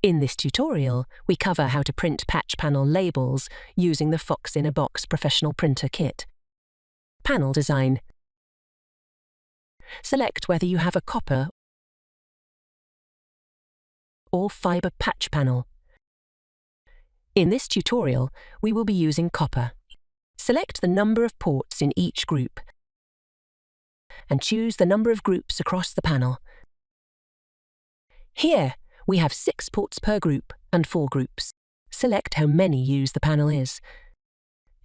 In this tutorial, we cover how to print patch panel labels using the Fox in a Box professional printer kit. Panel design. Select whether you have a copper or fibre patch panel. In this tutorial, we will be using copper. Select the number of ports in each group and choose the number of groups across the panel. Here, we have 6 ports per group and 4 groups. Select how many U's the panel is.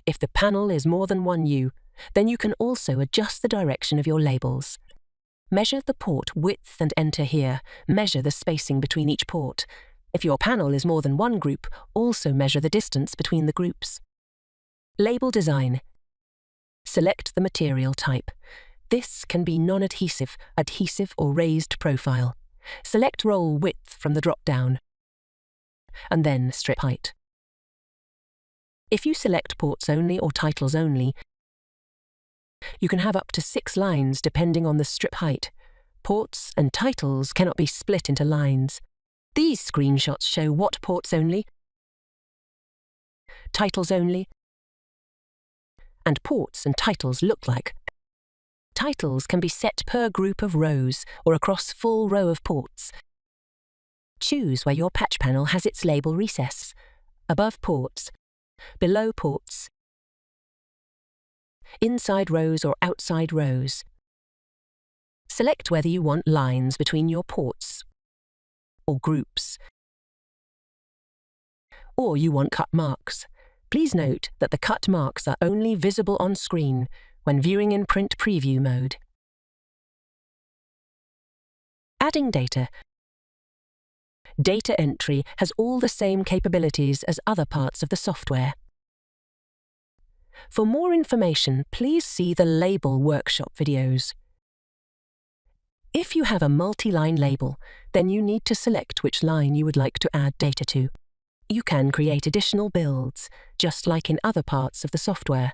If the panel is more than 1 U, then you can also adjust the direction of your labels. Measure the port width and enter here. Measure the spacing between each port. If your panel is more than 1 group, also measure the distance between the groups. Label design. Select the material type. This can be non-adhesive, adhesive or raised profile. Select roll width from the drop-down, and then strip height. If you select ports only or titles only, you can have up to 6 lines depending on the strip height. Ports and titles cannot be split into lines. These screenshots show what ports only, titles only, and ports and titles look like. Titles can be set per group of rows or across full row of ports. Choose where your patch panel has its label recess, above ports, below ports, inside rows or outside rows. Select whether you want lines between your ports or groups, or you want cut marks. Please note that the cut marks are only visible on screen when viewing in print preview mode. Adding data. Data entry has all the same capabilities as other parts of the software. For more information, please see the label workshop videos. If you have a multi-line label, then you need to select which line you would like to add data to. You can create additional builds, just like in other parts of the software.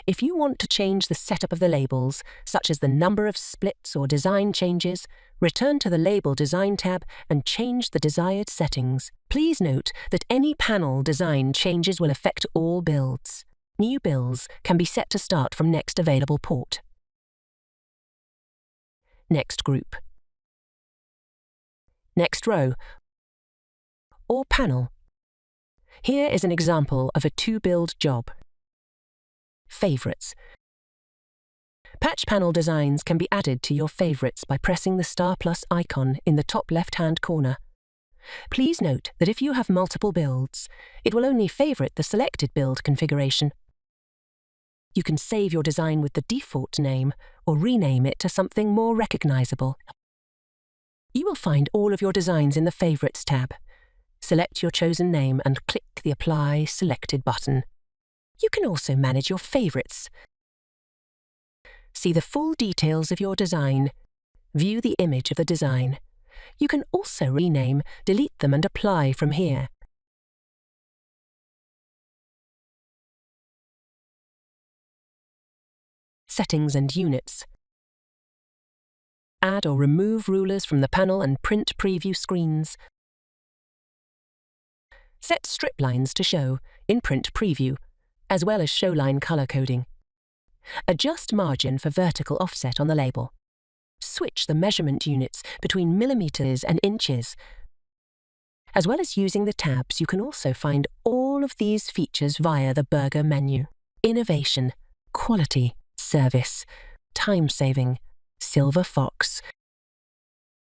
If you want to change the setup of the labels, such as the number of splits or design changes, return to the Label Design tab and change the desired settings. Please note that any panel design changes will affect all builds. New builds can be set to start from next available port. Next group. Next row or panel. Here is an example of a to-build job. Favorites. Patch panel designs can be added to your favorites by pressing the star plus icon in the top left-hand corner. Please note that if you have multiple builds, it will only favorite the selected build configuration. You can save your design with the default name or rename it to something more recognizable. You will find all of your designs in the Favorites tab. Select your chosen name and click the Apply Selected button. You can also manage your favorites. See the full details of your design. View the image of the design. You can also rename, delete them and apply from here. Settings and units. Add or remove rulers from the panel and print preview screens. Set strip lines to show in print preview, as well as show line color coding. Adjust margin for vertical offset on the label. Switch the measurement units between millimeters and inches. As well as using the tabs, you can also find all of these features via the burger menu. Innovation, quality, service, time saving, Silver Fox,